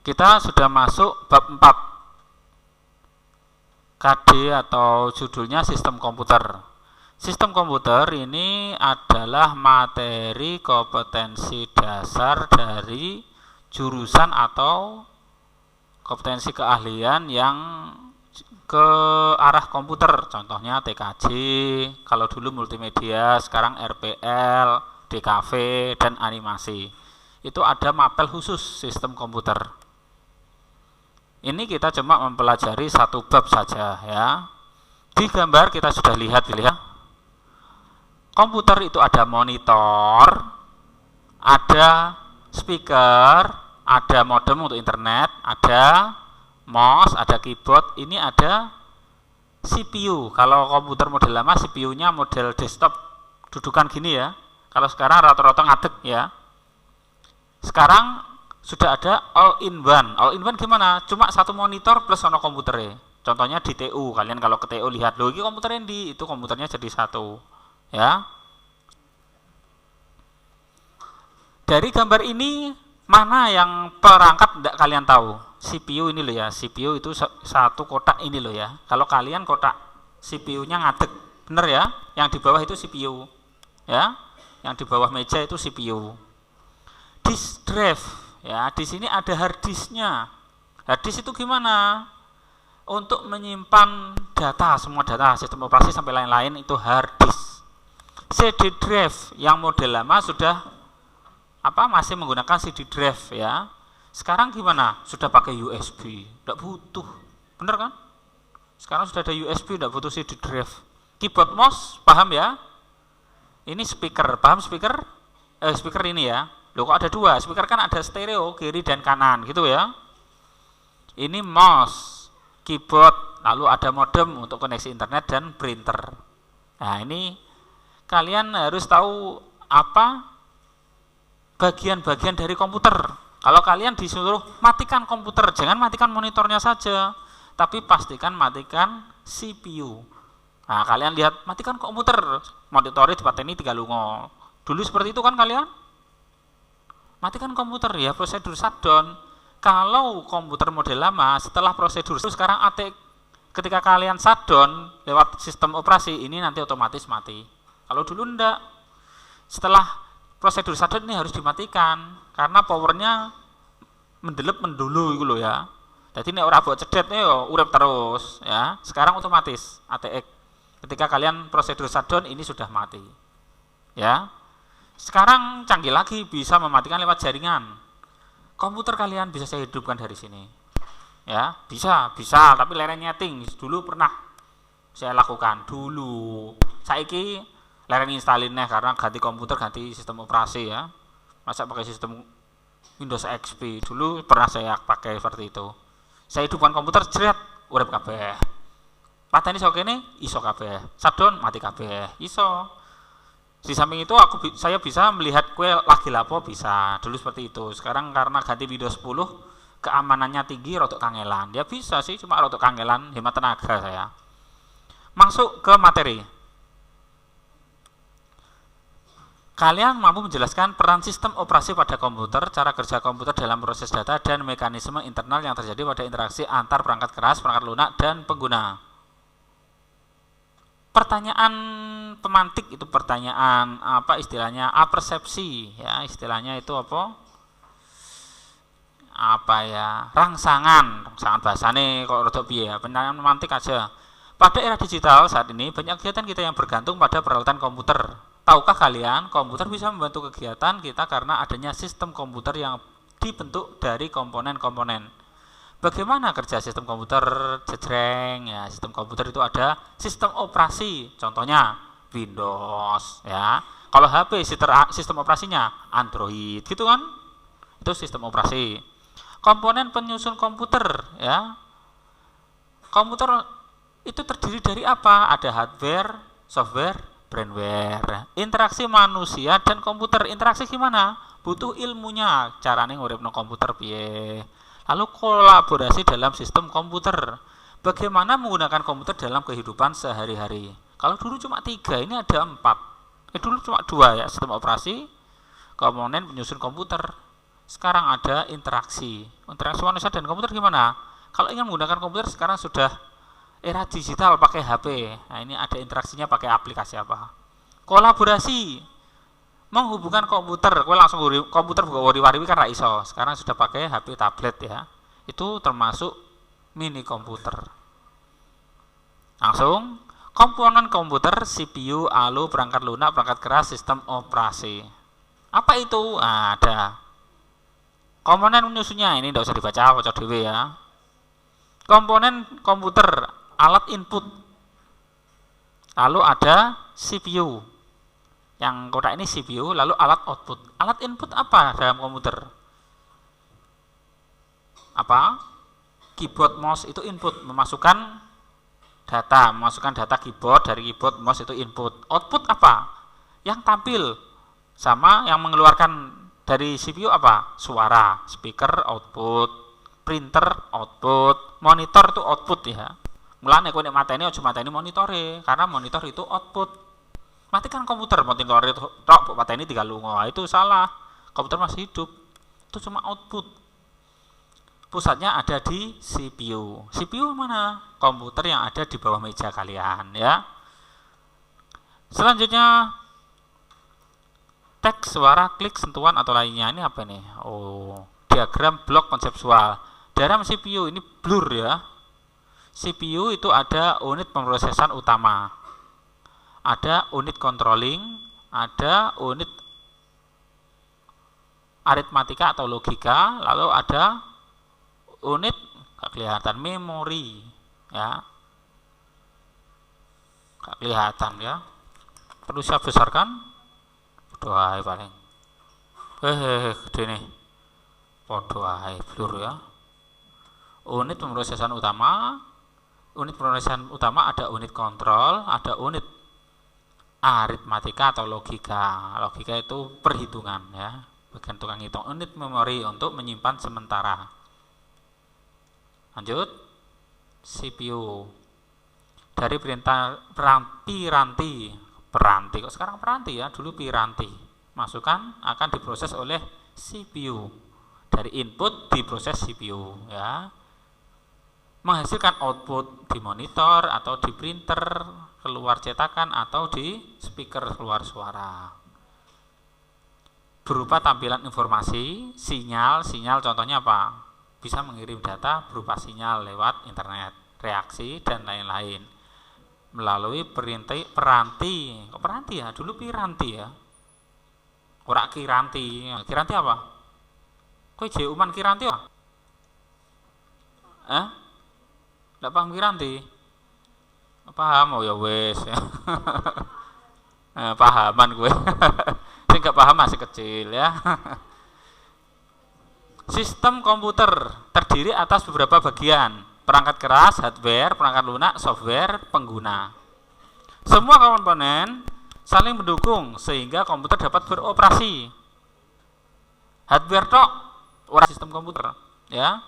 Kita sudah masuk bab 4 KD atau judulnya sistem komputer. Sistem komputer ini adalah materi kompetensi dasar dari jurusan atau kompetensi keahlian yang ke arah komputer. Contohnya TKJ, kalau dulu multimedia, sekarang RPL, DKV, dan animasi. Itu ada mapel khusus sistem komputer. Ini kita cuma mempelajari satu bab saja ya. Di gambar kita sudah lihat ya. Komputer itu ada monitor, ada speaker, ada modem untuk internet, ada mouse, ada keyboard, ini ada CPU. Kalau komputer model lama CPU-nya model desktop dudukan gini ya. Kalau sekarang rata-rata ngadeg ya. Sekarang sudah ada all-in-one. All-in-one gimana? Cuma satu monitor plus ono komputernya. Contohnya di TU. Kalian kalau ke TU lihat, loh ini komputernya itu komputernya jadi satu. Ya. Dari gambar ini mana yang perangkat tidak kalian tahu? CPU ini loh ya. CPU itu satu kotak ini loh ya. Kalau kalian kotak CPU-nya ngadeg, bener ya? Yang di bawah itu CPU. Ya. Yang di bawah meja itu CPU. Disk drive. Ya, di sini ada hard disknya. Hard disk itu gimana? Untuk menyimpan data, semua data, sistem operasi sampai lain-lain itu hard disk. CD drive yang model lama sudah masih menggunakan CD drive ya. Sekarang gimana? Sudah pakai USB, tidak butuh. Bener kan? Sekarang sudah ada USB, tidak butuh CD drive. Keyboard mouse, paham ya? Ini speaker, paham speaker? Speaker ini ya. Loh kok ada dua? Speaker kan ada stereo, kiri dan kanan gitu ya. Ini mouse, keyboard, lalu ada modem untuk koneksi internet dan printer. Nah ini kalian harus tahu apa bagian-bagian dari komputer. Kalau kalian disuruh matikan komputer, jangan matikan monitornya saja, tapi pastikan matikan CPU. Nah kalian lihat, matikan komputer, monitornya dipateni 3 lungo. Dulu seperti itu kan kalian? Matikan komputer ya, prosedur shutdown. Kalau komputer model lama, setelah prosedur sekarang ketika kalian shutdown lewat sistem operasi ini nanti otomatis mati. Kalau dulu enggak. Setelah prosedur shutdown ini harus dimatikan karena powernya mendelep mendulu gitu loh ya. Jadi ini ora mbok cedet yo urip terus ya. Sekarang otomatis ATX. Ketika kalian prosedur shutdown ini sudah mati. Ya. Sekarang canggih lagi, bisa mematikan lewat jaringan. Komputer kalian bisa saya hidupkan dari sini. Ya, bisa, tapi lereng nyeting. Dulu pernah saya lakukan dulu. Saiki lereng instalinnya karena ganti komputer, ganti sistem operasi ya. Masa pakai sistem Windows XP. Dulu pernah saya pakai seperti itu. Saya hidupkan komputer, jret, urip kabeh. Pateni iso kene, iso kabeh. Shutdown, mati kabeh. Iso. Di samping itu saya bisa melihat kue lagi lapo bisa. Dulu seperti itu. Sekarang karena ganti Windows 10 keamanannya tinggi, rotok kangelan. Ya bisa sih, cuma rotok kangelan, hemat tenaga saya. Masuk ke materi. Kalian mampu menjelaskan peran sistem operasi pada komputer, cara kerja komputer dalam proses data, dan mekanisme internal yang terjadi pada interaksi antar perangkat keras, perangkat lunak, dan pengguna. Pertanyaan pemantik itu pertanyaan apa istilahnya apersepsi ya, istilahnya itu apa ya, rangsangan bahasane kok rada piye ya, pertanyaan pemantik aja. Pada era digital saat ini banyak kegiatan kita yang bergantung pada peralatan komputer. Tahukah kalian komputer bisa membantu kegiatan kita karena adanya sistem komputer yang dibentuk dari komponen-komponen. Bagaimana kerja sistem komputer? Jejreng ya, sistem komputer itu ada sistem operasi, contohnya Windows ya. Kalau HP sistem operasinya Android gitu kan? Itu sistem operasi. Komponen penyusun komputer ya. Komputer itu terdiri dari apa? Ada hardware, software, firmware. Interaksi manusia dan komputer, interaksi gimana? Butuh ilmunya, carane nguripno komputer piye. Lalu kolaborasi dalam sistem komputer. Bagaimana menggunakan komputer dalam kehidupan sehari-hari. Kalau dulu cuma 3, ini ada 4. Dulu cuma 2 ya, sistem operasi, komponen penyusun komputer. sekarang ada interaksi manusia dan komputer gimana? Kalau ingin menggunakan komputer sekarang sudah era digital pakai HP. Nah, ini ada interaksinya pakai aplikasi apa? Kolaborasi, menghubungkan komputer. Kowe langsung komputer buka wari-wari kan ra iso. Sekarang sudah pakai HP tablet ya. Itu termasuk mini komputer. Langsung komponen komputer, CPU, ALU, perangkat lunak, perangkat keras, sistem operasi. Apa itu? Nah, ada komponen menyusunnya, ini tidak usah dibaca, baca dhewe ya. Komponen komputer, alat input. Lalu ada CPU. Yang kotak ini CPU, lalu alat output. Alat input apa dalam komputer? Apa? Keyboard, mouse itu input, memasukkan data keyboard, dari keyboard mouse itu input. Output apa? Yang tampil sama yang mengeluarkan dari CPU apa? Suara, speaker output, printer output, monitor itu output ya. Mulane kowe nek mateni aja mateni monitore, karena monitor itu output. Matikan komputer, monitor itu tok mateni tinggal lunga. Itu salah. Komputer masih hidup. Itu cuma output. Pusatnya ada di CPU. CPU mana? Komputer yang ada di bawah meja kalian ya. Selanjutnya teks, suara, klik, sentuhan atau lainnya. Ini apa nih? Oh, diagram blok konseptual. Dalam CPU ini blur ya. CPU itu ada unit pemrosesan utama. Ada unit controlling, ada unit aritmatika atau logika, lalu ada unit gak kelihatan memori ya, gak kelihatan ya, perlu saya besarkan doai paling gede nih doai blur ya. Unit pemrosesan utama ada unit kontrol, ada unit aritmatika atau logika. Logika itu perhitungan ya, bagian tukang hitung. Unit memori untuk menyimpan sementara. Lanjut, CPU dari piranti kok sekarang peranti ya, dulu piranti. Masukan akan diproses oleh CPU, dari input diproses CPU ya, menghasilkan output di monitor atau di printer keluar cetakan atau di speaker keluar suara berupa tampilan informasi, sinyal contohnya apa? Bisa mengirim data berupa sinyal lewat internet, reaksi dan lain-lain melalui peranti. Kok peranti ya? Dulu piranti ya. Ora kiranti. Kiranti apa? Kowe je uman kiranti apa? Ndak paham kiranti? Paham oh ya wes. Pahaman gue. Sing gak paham masih kecil ya. Sistem komputer terdiri atas beberapa bagian, perangkat keras, hardware, perangkat lunak, software, pengguna. Semua komponen saling mendukung sehingga komputer dapat beroperasi. Hardware tok, ora sistem komputer, ya.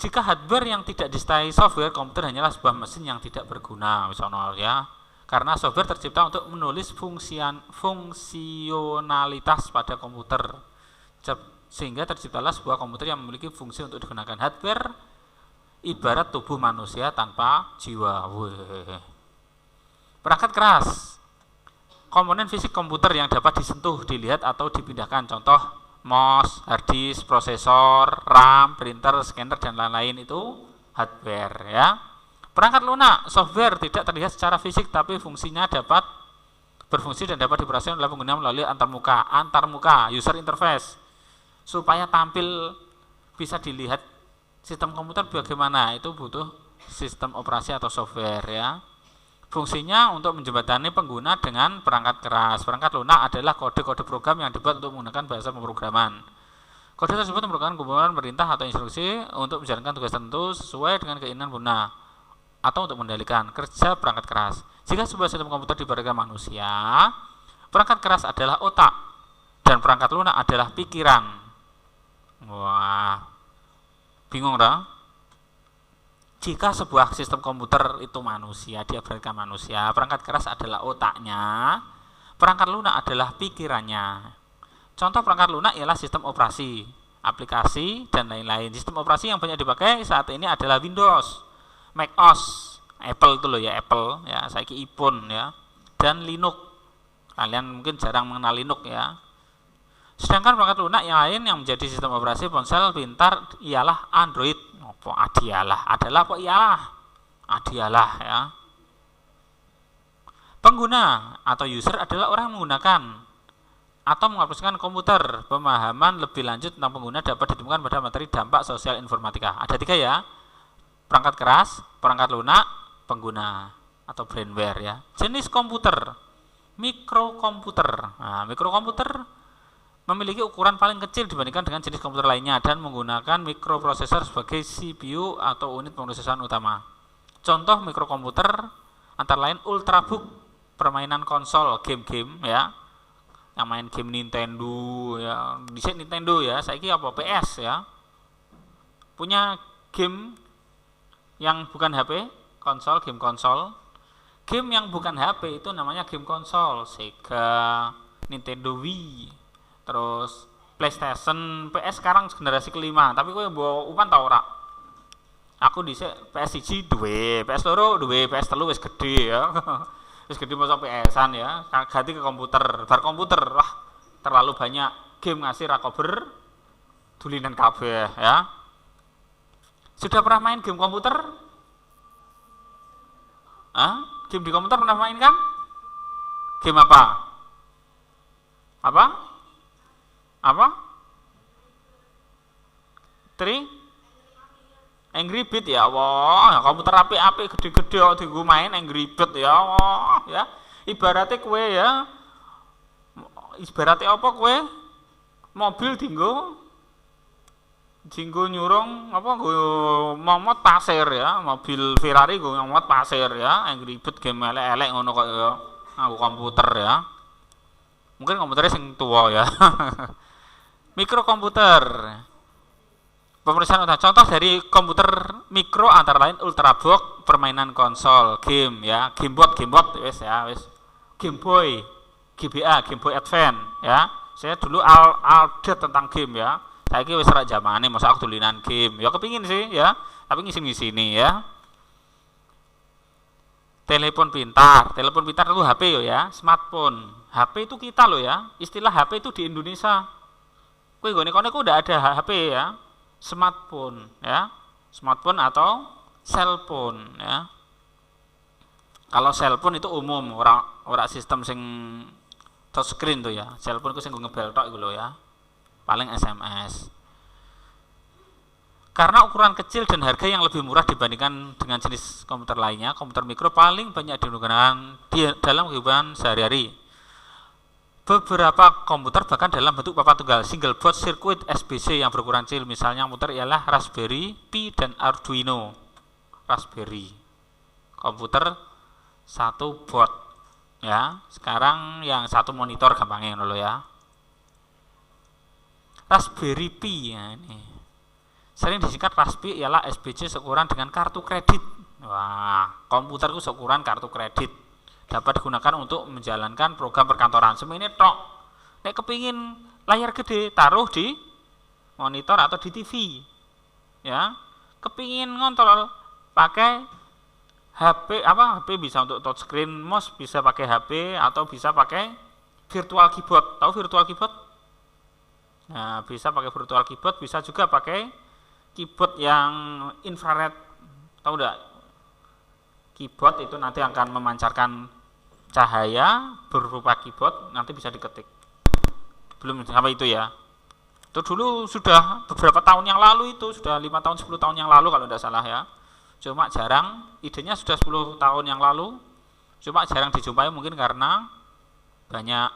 Jika hardware yang tidak disertai software, komputer hanyalah sebuah mesin yang tidak berguna, misalnya ya. Karena software tercipta untuk menulis fungsionalitas pada komputer. Sehingga terciptalah sebuah komputer yang memiliki fungsi untuk digunakan. Hardware ibarat tubuh manusia tanpa jiwa. Perangkat keras, komponen fisik komputer yang dapat disentuh, dilihat atau dipindahkan. Contoh mouse, hard disk, prosesor, RAM, printer, scanner dan lain-lain itu hardware ya. Perangkat lunak, software tidak terlihat secara fisik tapi fungsinya dapat berfungsi dan dapat dioperasikan oleh pengguna melalui antarmuka user interface. Supaya tampil bisa dilihat sistem komputer bagaimana, itu butuh sistem operasi atau software ya. Fungsinya untuk menjembatani pengguna dengan perangkat keras. Perangkat lunak adalah kode-kode program yang dibuat untuk menggunakan bahasa pemrograman. Kode tersebut merupakan kumpulan perintah atau instruksi untuk menjalankan tugas tertentu sesuai dengan keinginan pengguna atau untuk mengendalikan kerja perangkat keras. Jika sebuah sistem komputer diberikan manusia, perangkat keras adalah otak dan perangkat lunak adalah pikiran. Wah, bingung dong? Jika sebuah sistem komputer itu manusia, dia berikan manusia, perangkat keras adalah otaknya, perangkat lunak adalah pikirannya. Contoh perangkat lunak ialah sistem operasi, aplikasi, dan lain-lain. Sistem operasi yang banyak dipakai saat ini adalah Windows, macOS, Apple itu loh ya, Apple ya, saiki iPhone ya, dan Linux. Kalian mungkin jarang mengenal Linux ya. Sedangkan perangkat lunak yang lain yang menjadi sistem operasi ponsel pintar ialah Android. Apa adialah? Adalah apa ialah? Adialah ya. Pengguna atau user adalah orang yang menggunakan atau mengaplikasikan komputer. Pemahaman lebih lanjut tentang pengguna dapat ditemukan pada materi dampak sosial informatika. Ada 3 ya. Perangkat keras, perangkat lunak, pengguna atau brainware ya. Jenis komputer, mikrokomputer. Nah, mikrokomputer memiliki ukuran paling kecil dibandingkan dengan jenis komputer lainnya dan menggunakan mikroprosesor sebagai CPU atau unit pemrosesan utama. Contoh mikrokomputer antara lain Ultrabook, permainan konsol, game-game ya. Yang main game Nintendo ya, dhisik Nintendo ya, saiki apa PS ya. Punya game yang bukan HP, konsol, game konsol. Game yang bukan HP itu namanya game konsol, Sega, Nintendo Wii, terus PlayStation, PS sekarang generasi kelima. Tapi kowe mbok upan ta ora? Aku dhisik PS1 duwe, PS2 duwe, PS3 wis gede ya. Wis gede masa PS-an ya. Ganti ke komputer. Bar komputer, wah terlalu banyak game ngasih ra kober dulinan kabeh ya. Sudah pernah main game komputer? Game di komputer pernah main kan? Game apa? Apa? Apa? Angry Bird ya. Wah, komputer apik-apik gede-gede kok dienggo main Angry Bird ya. Wah, ya. Ibaratnya kowe ya. Ibaratnya apa kowe? Mobil dienggo nyurung apa nggo momot pasir ya. Mobil Ferrari nggo momot pasir ya. Angry Bird game elek-elek ngono kok ya. Nganggo komputer ya. Mungkin komputernya sing tua ya. Mikrokomputer. Pemeriksaan utama contoh dari komputer mikro antara lain Ultrabook, permainan konsol, game ya, gamebot wis ya, wis. Game Boy, GBA, Game Boy Advance ya. Saya dulu update tentang game ya. Saiki wis ora zamane masa aku dolinan game. Ya kepingin sih ya, tapi ngisi-ngisini ya. Telepon pintar itu HP ya, smartphone. HP itu kita loh ya. Istilah HP itu di Indonesia. Kowe nggone kono udah ada HP ya. Smartphone ya, smartphone atau cellphone ya. Kalau cellphone itu umum, ora sistem sing touchscreen tuh ya. Cellphone itu sing ngebel tok iku lho ya. Paling SMS. Karena ukuran kecil dan harga yang lebih murah dibandingkan dengan jenis komputer lainnya, komputer mikro paling banyak digunakan dalam kehidupan sehari-hari. Beberapa komputer bahkan dalam bentuk papan tunggal single board circuit SBC yang berukuran kecil, misalnya komputer ialah Raspberry Pi dan Arduino. Raspberry komputer satu board ya. Sekarang yang satu monitor gampangnya dulu ya. Raspberry Pi ya, ini sering disingkat Raspi ialah SBC seukuran dengan kartu kredit. Wah, komputerku seukuran kartu kredit. Dapat digunakan untuk menjalankan program perkantoran. Semene tok. Nek kepingin layar gede, taruh di monitor atau di TV. Ya. Kepingin ngontrol pakai HP HP bisa untuk touchscreen, mouse bisa pakai HP atau bisa pakai virtual keyboard. Tahu virtual keyboard? Nah, bisa pakai virtual keyboard, bisa juga pakai keyboard yang infrared. Tahu enggak? Keyboard itu nanti akan memancarkan cahaya berupa keyboard, nanti bisa diketik. Belum sampai itu ya. Itu dulu sudah beberapa tahun yang lalu, itu sudah 5 tahun 10 tahun yang lalu kalau tidak salah ya. Cuma jarang, idenya sudah 10 tahun yang lalu, cuma jarang dijumpai mungkin karena banyak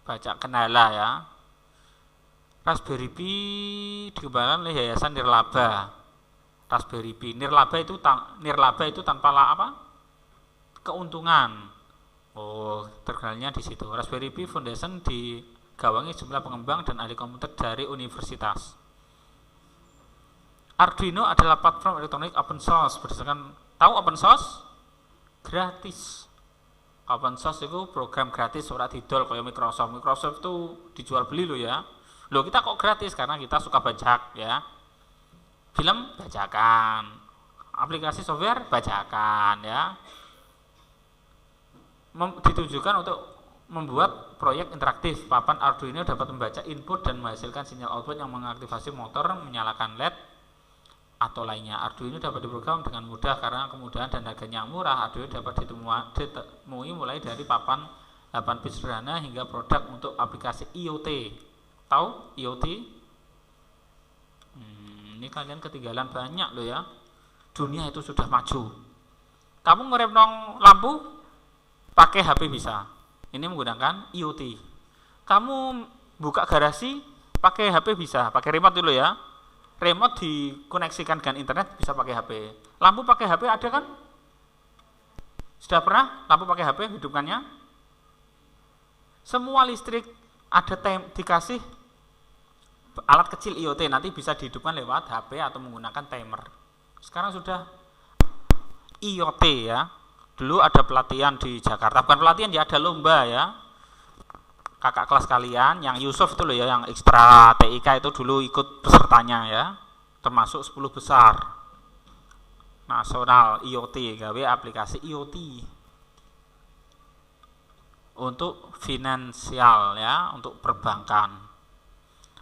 baca kendala ya. Raspberry Pi dikembangkan oleh Yayasan Nirlaba. Raspberry Pi Nirlaba itu tanpa apa? Keuntungan. Oh, terkenalnya di situ. Raspberry Pi Foundation digawangi jumlah pengembang dan ahli komputer dari universitas. Arduino adalah platform elektronik open source berdasarkan, tahu open source? Gratis. Open source itu program gratis ora didol kayak Microsoft. Microsoft itu dijual beli lo ya. Lo kita kok gratis karena kita suka bajak ya. Film bajakan, aplikasi software bajakan ya. Ditujukan untuk membuat proyek interaktif. Papan Arduino dapat membaca input dan menghasilkan sinyal output yang mengaktifasi motor, menyalakan LED atau lainnya. Arduino dapat diprogram dengan mudah karena kemudahan dan harganya murah. Arduino dapat ditemui mulai dari papan 8 bit sederhana hingga produk untuk aplikasi IoT. Tahu IoT? Ini kalian ketinggalan banyak loh ya. Dunia itu sudah maju. Kamu ngerem lampu pakai HP bisa. Ini menggunakan IoT. Kamu buka garasi pakai HP bisa, pakai remote dulu ya. Remote dikoneksikan dengan internet bisa pakai HP. Lampu pakai HP ada kan? Sudah pernah lampu pakai HP hidupkannya? Semua listrik ada dikasih alat kecil IoT, nanti bisa dihidupkan lewat HP atau menggunakan timer. Sekarang sudah IoT ya. Dulu ada pelatihan di Jakarta, bukan pelatihan ya, ada lomba ya. Kakak kelas kalian yang Yusuf itu loh ya, yang ekstra TIK itu dulu ikut pesertanya ya, termasuk 10 besar nasional IoT, gawe aplikasi IoT untuk finansial ya, untuk perbankan.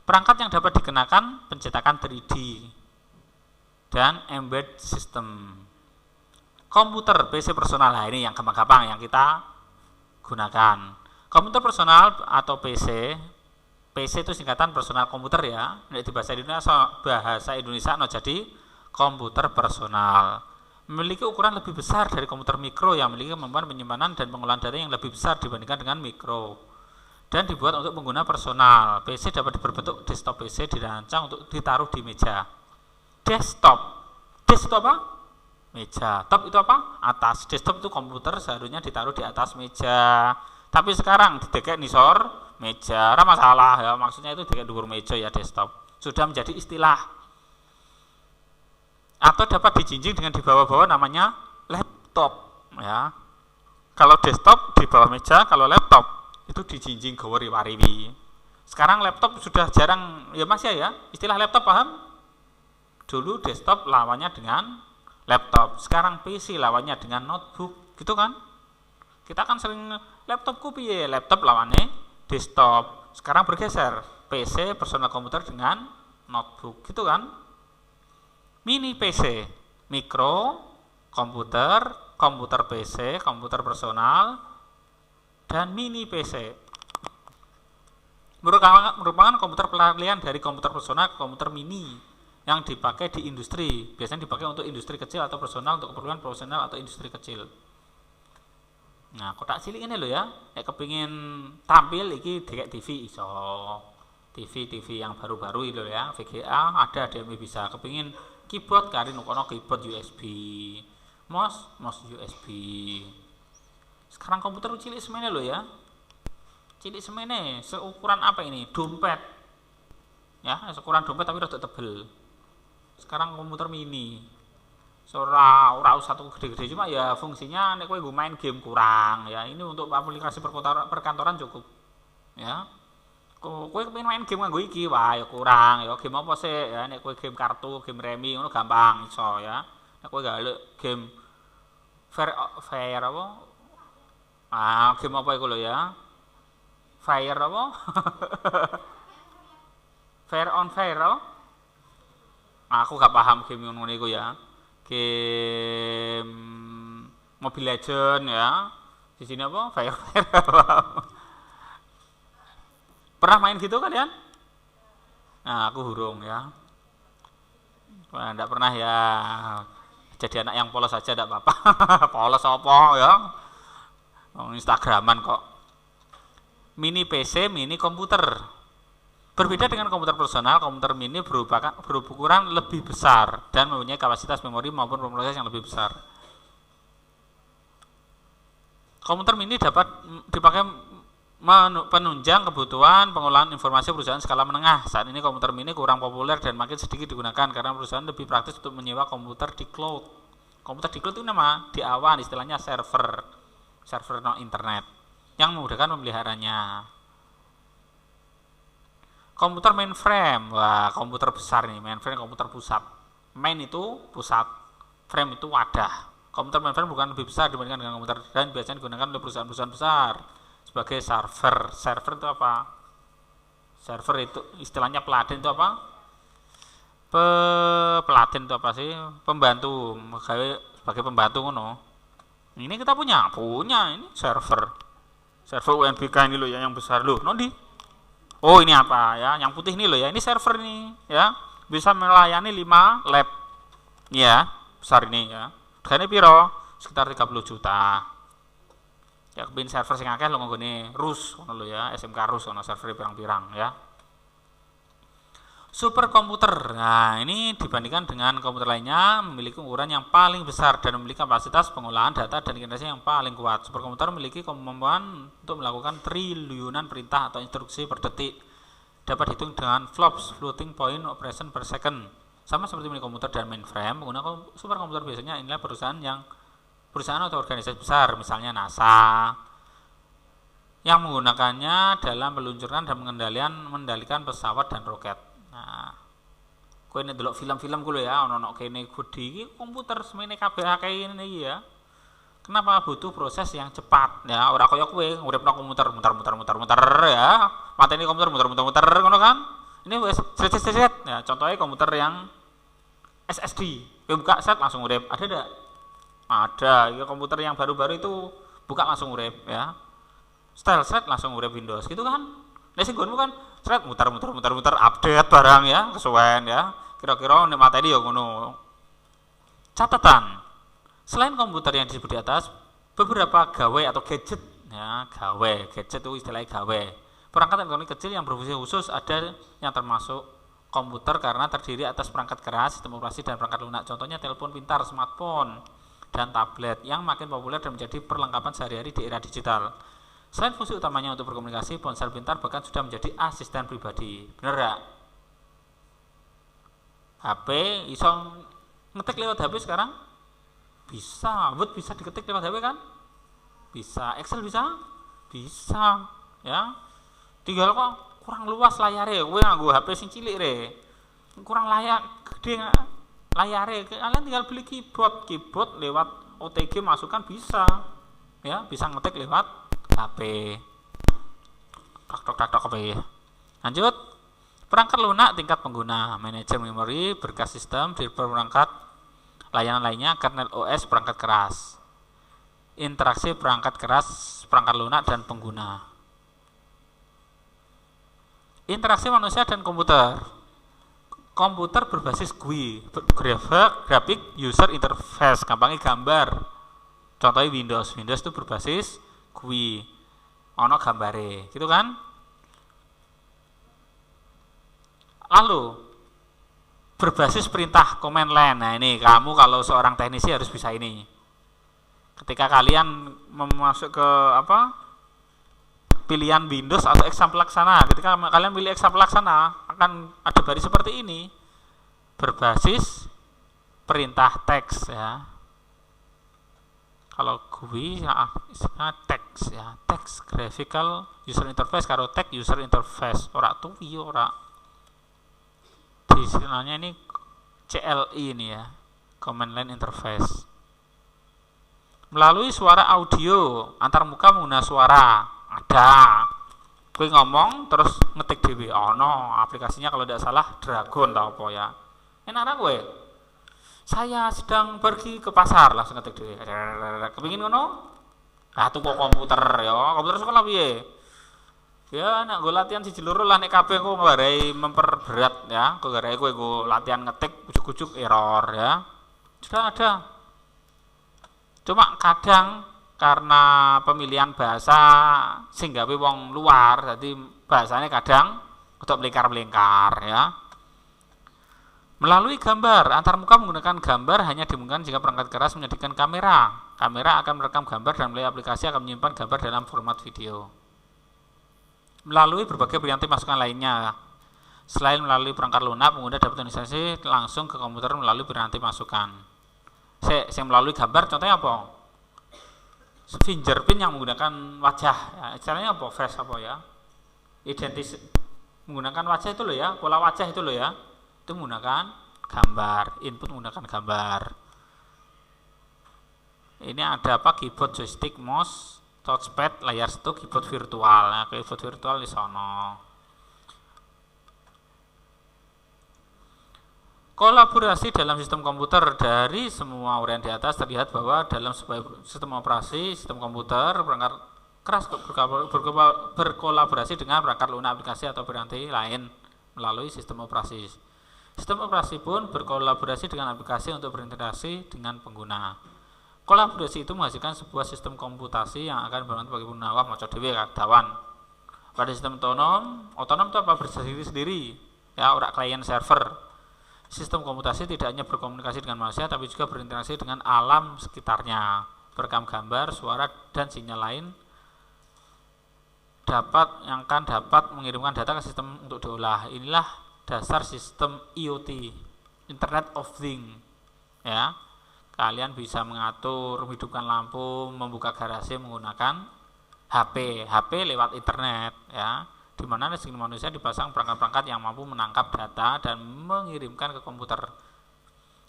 Perangkat yang dapat dikenakan pencetakan 3D dan embed system. Komputer PC personal, nah ini yang gampang-gampang yang kita gunakan. Komputer personal atau PC itu singkatan personal komputer ya. Nek di bahasa Indonesia no jadi komputer personal. Memiliki ukuran lebih besar dari komputer mikro yang memiliki kemampuan penyimpanan dan pengolahan data yang lebih besar dibandingkan dengan mikro. Dan dibuat untuk pengguna personal. PC dapat berbentuk desktop. PC dirancang untuk ditaruh di meja. Desktop apa? Meja. Top itu apa? Atas. Desktop itu komputer seharusnya ditaruh di atas meja. Tapi sekarang didekek nisor meja, ora masalah ya. Maksudnya itu didekek dhuwur meja ya desktop. Sudah menjadi istilah. Atau dapat dijinjing dengan di bawah-bawah namanya laptop ya. Kalau desktop di bawah meja, kalau laptop itu dijinjing gawa riwariwi. Sekarang laptop sudah jarang ya Mas ya. Istilah laptop paham? Dulu desktop lawannya dengan laptop. Sekarang PC lawannya dengan notebook, gitu kan? Kita kan sering laptopku piye? Laptop lawannya desktop. Sekarang bergeser, PC personal komputer dengan notebook, gitu kan? Mini PC, mikro komputer, komputer PC, komputer personal, dan mini PC. Merupakan komputer pelarian dari komputer personal ke komputer mini yang dipakai di industri. Biasanya dipakai untuk industri kecil atau personal, untuk keperluan profesional atau industri kecil. Nah, kotak cilik ini loh ya. Kepingin tampil iki dikek TV iso. TV yang baru-baru itu ya, VGA ada HDMI bisa. Kepingin keyboard kari nukono keyboard USB. Mouse USB. Sekarang komputer cilik semene loh ya. Cilik semene, seukuran apa ini? Dompet. Ya, seukuran dompet tapi rada tebel. Sekarang komputer mini. Ora usah tuh gede-gede, cuma ya fungsinya nek kowe nggo main game kurang ya. Ini untuk aplikasi perkantoran cukup. Ya. Kowe kepengin main game nganggo iki, wah ya kurang ya. Game apa sih ya, nek kowe game kartu, game remi ngono gampang iso ya. Nek kowe galuk game fair apa? Game apa iku lho ya? Fire apa? Fair on Fire apa? Aku gak paham game ngono iku ya. Game Mobile Legend ya. Di sini apa? Fire. Pernah main gitu kalian? Nah, aku hurung ya. Wah, enggak pernah ya. Jadi anak yang polos saja enggak apa-apa. Polos apa ya? Instagraman kok. Mini PC, mini komputer. Berbeda dengan komputer personal, komputer mini berukuran lebih besar dan mempunyai kapasitas memori maupun pemroses yang lebih besar. Komputer mini dapat dipakai penunjang kebutuhan pengolahan informasi perusahaan skala menengah. Saat ini komputer mini kurang populer dan makin sedikit digunakan karena perusahaan lebih praktis untuk menyewa komputer di cloud. Komputer di cloud itu nama di awan, istilahnya server. server non internet yang memudahkan pemeliharanya. Komputer mainframe, wah komputer besar nih, mainframe komputer pusat. Main itu pusat, frame itu wadah. Komputer mainframe bukan lebih besar dibandingkan dengan komputer dan biasanya digunakan oleh perusahaan-perusahaan besar sebagai server. Server itu apa? Server itu istilahnya peladen itu apa? Peladen itu apa sih? Pembantu, sebagai pembantu ngono. Ini kita punya ini server. Server UNBK ini loh ya yang besar loh. Nondi. Oh ini apa ya? Yang putih ini loh ya. Ini server nih ya. Bisa melayani 5 lab. Ya, besar ini ya. Harganya piro? Sekitar 30 juta. Ya kepin server sing akeh lho nggone RUS ngono lho ya, SMK RUS ono server pirang-pirang ya. Superkomputer. Nah, ini dibandingkan dengan komputer lainnya memiliki ukuran yang paling besar dan memiliki kapasitas pengolahan data dan kinerja yang paling kuat. Superkomputer memiliki kemampuan untuk melakukan triliunan perintah atau instruksi per detik. Dapat dihitung dengan flops, floating point operation per second. Sama seperti milik komputer dan mainframe, pengguna superkomputer biasanya inilah perusahaan atau organisasi besar, misalnya NASA, yang menggunakannya dalam meluncurkan dan mengendalikan pesawat dan roket. Nah, kowe nek delok film-film kuwi ya, ono kene gede iki komputer semene kabeh akeh ini ya. Kenapa butuh proses yang cepat ya, ora kaya kowe nguripno komputer muter ya. Mateni komputer muter ngono kan. Ini wis set ya, contohnya komputer yang SSD. Kowe buka set langsung urip. Ada enggak? Ada. Ya komputer yang baru-baru itu buka langsung urip ya. Style set langsung urip Windows gitu kan. Nek sing nggonmu kan sret muter update barang ya, kesuwen ya. Kira-kira nek materi ya ngono. Catatan. Selain komputer yang disebut di atas, beberapa gawe atau gadget ya, gadget itu istilahnya gawe. Perangkat elektronik kecil yang berfungsi khusus ada yang termasuk komputer karena terdiri atas perangkat keras, sistem operasi dan perangkat lunak. Contohnya telepon pintar, smartphone, dan tablet yang makin populer dan menjadi perlengkapan sehari-hari di era digital. Selain fungsi utamanya untuk berkomunikasi, ponsel pintar bahkan sudah menjadi asisten pribadi. Bener gak? HP iso ngetik lewat HP sekarang? Bisa. Word bisa diketik lewat HP kan? Bisa. Excel bisa? Bisa. Ya. Tinggal kok kurang luas layarnya. Kowe nganggo HP sing cilik re. Kurang layak gede layarnya. Kalian tinggal beli keyboard lewat OTG masukkan bisa. Ya, bisa ngetik lewat HP. Tak HP. Lanjut. Perangkat lunak tingkat pengguna, manajer memori, berkas sistem, driver perangkat, layanan lainnya, kernel OS, perangkat keras. Interaksi perangkat keras, perangkat lunak dan pengguna. Interaksi manusia dan komputer. Komputer berbasis GUI, graphic user interface, gampangnya gambar. Contohnya Windows itu berbasis GUI, ono gambare, gitu kan? Lalu berbasis perintah command line. Nah ini kamu kalau seorang teknisi harus bisa ini. Ketika kalian masuk ke pilihan Windows atau X pelaksana, ketika kalian pilih X pelaksana akan ada baris seperti ini, berbasis perintah teks ya. Kalau GUI ya teks ya, teks graphical user interface karo text user interface, ora tuwi ora. Istilahnya ini CLI ini ya, command line interface. Melalui suara audio antar muka menggunakan suara ada. Kowe ngomong terus ngetik dhewe. No, aplikasinya kalau tidak salah Dragon tau apa ya. Enak ra kowe? Saya sedang pergi ke pasar, langsung ngetik dhewe. Kepengin ngono? Ah tuku komputer ya, komputer sekolah piye? Ya nek go latihan siji loro lah nek kabeh kok ngarai memperberat ya. Kok garai kowe go latihan ngetik ujuk-ujuk error ya. Sudah ada. Cuma kadang karena pemilihan bahasa sing gawe wong luar, jadi bahasanya kadang untuk melingkar-melingkar ya. Melalui gambar, antar muka menggunakan gambar hanya dimungkinkan jika perangkat keras menyediakan kamera. Kamera akan merekam gambar dan melalui aplikasi akan menyimpan gambar dalam format video. Melalui berbagai pilihan masukan lainnya. Selain melalui perangkat lunak, pengguna dapat transaksi langsung ke komputer melalui pilihan masukan. Saya melalui gambar, contohnya apa? fingerprint yang menggunakan wajah. Ya, istilahnya apa? Face apa ya? Identis menggunakan wajah itu loh ya, pola wajah itu loh ya. Itu menggunakan gambar, input menggunakan gambar. Ini ada apa? Keyboard, joystick, mouse, touchpad, layar sentuh, keyboard virtual. Nah, keyboard virtual di sono. Kolaborasi dalam sistem komputer. Dari semua uraian di atas terlihat bahwa dalam sebuah sistem operasi, sistem komputer, perangkat keras berkolaborasi dengan perangkat lunak, aplikasi atau piranti lain melalui sistem operasi. Sistem operasi pun berkolaborasi dengan aplikasi untuk berinteraksi dengan pengguna. Kolaborasi itu menghasilkan sebuah sistem komputasi yang akan bermanfaat bagi pengguna. Wah, maca dhewe kawan. Pada sistem otonom itu apa? Bersendiri-sendiri. Ya, ora klien server. Sistem komputasi tidak hanya berkomunikasi dengan manusia, tapi juga berinteraksi dengan alam sekitarnya. Berekam gambar, suara, dan sinyal lain yang akan dapat mengirimkan data ke sistem untuk diolah. Inilah dasar sistem IoT, Internet of Things. Ya, kalian bisa mengatur, menghidupkan lampu, membuka garasi menggunakan HP lewat internet, ya. Di mana mesin manusia dipasang perangkat-perangkat yang mampu menangkap data dan mengirimkan ke komputer.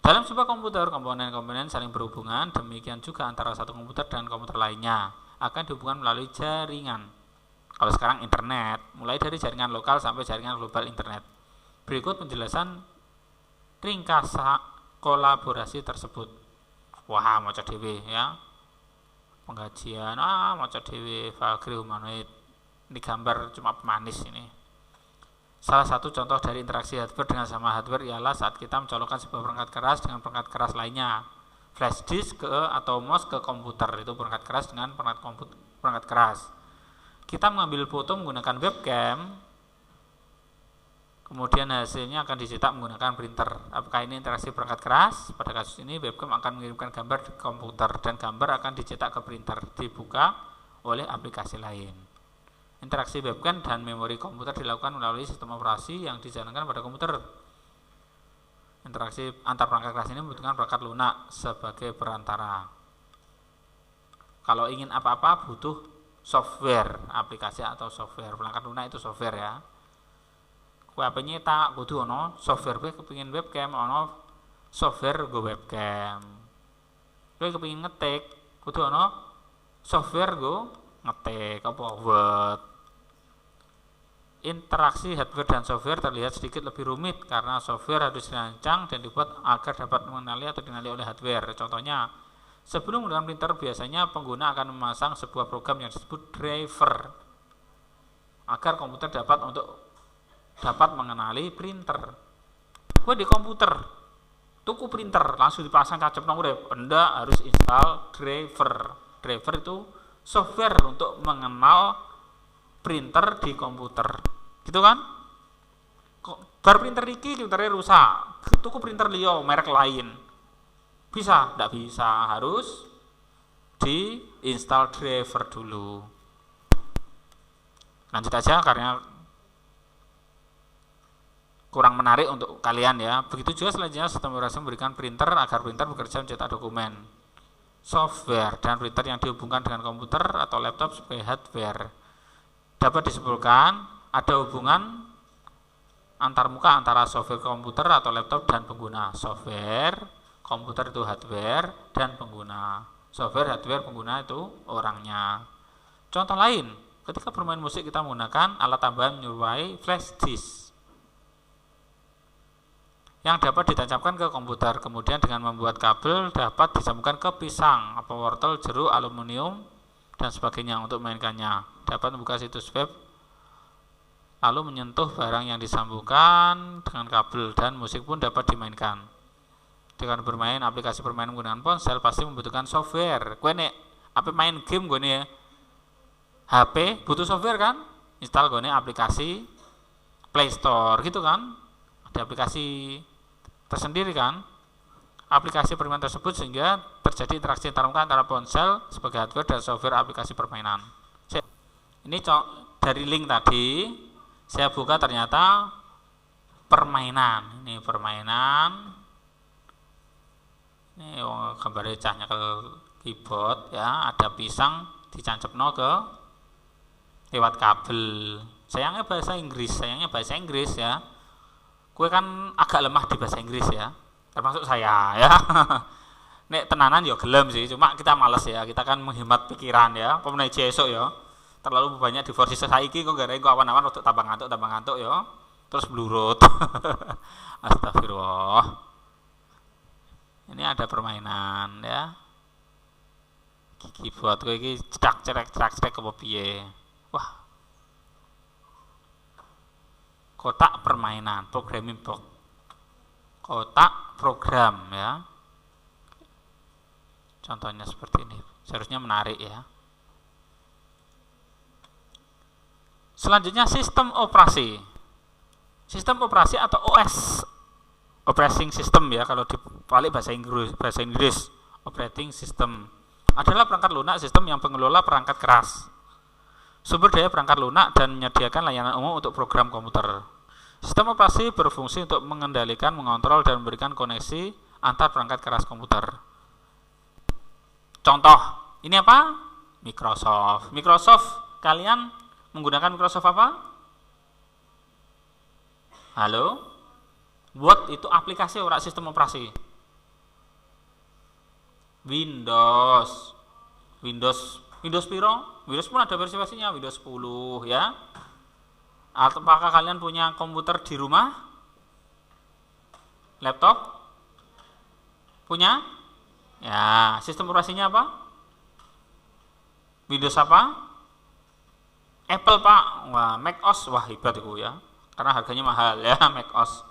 Dalam sebuah komputer, komponen-komponen saling berhubungan, demikian juga antara satu komputer dan komputer lainnya akan dihubungkan melalui jaringan. Kalau sekarang internet, mulai dari jaringan lokal sampai jaringan global internet. Berikut penjelasan ringkas kolaborasi tersebut. Wah, maca dhewe ya. Penggajian, maca dhewe, Valkyrie humanoid. Ini gambar cuma pemanis ini. Salah satu contoh dari interaksi hardware dengan sama hardware ialah saat kita mencolokkan sebuah perangkat keras dengan perangkat keras lainnya. Flash disk atau mouse ke komputer, itu perangkat keras dengan perangkat keras. Kita mengambil foto menggunakan webcam, kemudian hasilnya akan dicetak menggunakan printer. Apakah ini interaksi perangkat keras? Pada kasus ini webcam akan mengirimkan gambar ke komputer dan gambar akan dicetak ke printer, dibuka oleh aplikasi lain. Interaksi webcam dan memori komputer dilakukan melalui sistem operasi yang dijalankan pada komputer. Interaksi antar perangkat keras ini membutuhkan perangkat lunak sebagai perantara. Kalau ingin apa-apa butuh software, aplikasi atau software. Perangkat lunak itu software ya. Kowe apa nyetak kudu ono software, kowe kepengin webcam ono software go webcam. Kowe kepengin ngetik kudu ono software go ngetik apa Word. Interaksi hardware dan software terlihat sedikit lebih rumit karena software harus dirancang dan dibuat agar dapat mengenali atau dikenali oleh hardware. Contohnya, sebelum menggunakan printer biasanya pengguna akan memasang sebuah program yang disebut driver agar komputer dapat mengenali printer. Gue di komputer tuku printer langsung dipasang tancap nomor, Anda harus install driver. Driver itu software untuk mengenal printer di komputer, gitu kan? Bar printer iki printernya rusak, tuku printer liyo merek lain, bisa? Tidak bisa, harus diinstal driver dulu. Lanjut aja karena kurang menarik untuk kalian ya. Begitu juga selanjutnya sistem operasi memberikan printer agar printer bekerja mencetak dokumen. Software dan printer yang dihubungkan dengan komputer atau laptop sebagai hardware. Dapat disimpulkan ada hubungan antarmuka antara software komputer atau laptop dan pengguna. Software komputer itu hardware dan pengguna. Software hardware, pengguna itu orangnya. Contoh lain, ketika bermain musik kita menggunakan alat tambahan menyerupai flash disk yang dapat ditancapkan ke komputer. Kemudian dengan membuat kabel dapat disambungkan ke pisang, apa wortel, jeruk, aluminium dan sebagainya untuk memainkannya. Dapat membuka situs web lalu menyentuh barang yang disambungkan dengan kabel dan musik pun dapat dimainkan. Dengan bermain aplikasi permainan menggunakan ponsel pasti membutuhkan software. Kowe nek apa main game gue nih HP butuh software kan? Install gue nih aplikasi Play Store gitu kan? Ada aplikasi tersendiri kan? Aplikasi permainan tersebut sehingga terjadi interaksi antarmuka antara ponsel sebagai hardware dan software aplikasi permainan. Ini dari link tadi saya buka ternyata permainan. Ini permainan. Ini gambarnya cah nyekel keyboard ya, ada pisang dicancepno ke lewat kabel. Sayangnya bahasa Inggris ya. Kue kan agak lemah di bahasa Inggris ya, termasuk saya ya. Nek tenanan ya gelem sih, cuma kita males ya, kita kan menghemat pikiran ya. Pemenai esok ya, terlalu banyak di versi saiki kok gara-gara kok awan-awan untuk tambah ngantuk ya, terus blurut. Astagfirullah. Ini ada permainan ya. Keyboard kowe iki cedak-cerek apa piye. Wah. Kotak permainan, programming box. Kotak program ya. Contohnya seperti ini. Seharusnya menarik ya. Selanjutnya sistem operasi. Sistem operasi atau OS, operating system ya, kalau dibalik bahasa Inggris, operating system adalah perangkat lunak sistem yang pengelola perangkat keras, sumber daya perangkat lunak, dan menyediakan layanan umum untuk program komputer. Sistem operasi berfungsi untuk mengendalikan, mengontrol, dan memberikan koneksi antar perangkat keras komputer. Contoh, ini apa? Microsoft. Kalian menggunakan Microsoft apa? Halo? Word itu aplikasi ora sistem operasi. Windows piro? Windows pun ada versi-versinya, Windows 10 ya. Apakah kalian punya komputer di rumah? Laptop? Punya? Ya, sistem operasinya apa? Windows apa? Apple, Pak. Wah, Mac OS. Wah, hebat itu ya. Karena harganya mahal ya, Mac OS.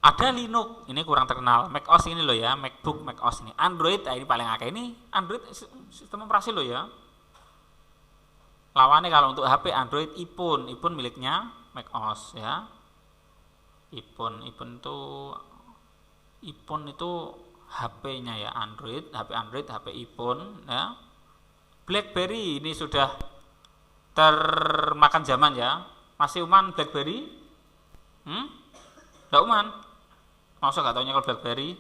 Ada Linux, ini kurang terkenal. Mac OS ini loh ya, MacBook, Mac OS ini. Android, ini paling akeh, ini Android sistem operasi loh ya. Lawannya kalau untuk HP Android iPhone miliknya Mac OS ya. iPhone itu HP-nya ya, HP iPhone ya. BlackBerry ini sudah termakan zaman ya. Masih uman BlackBerry? Nggak uman. Masa gak taunya kalau BlackBerry?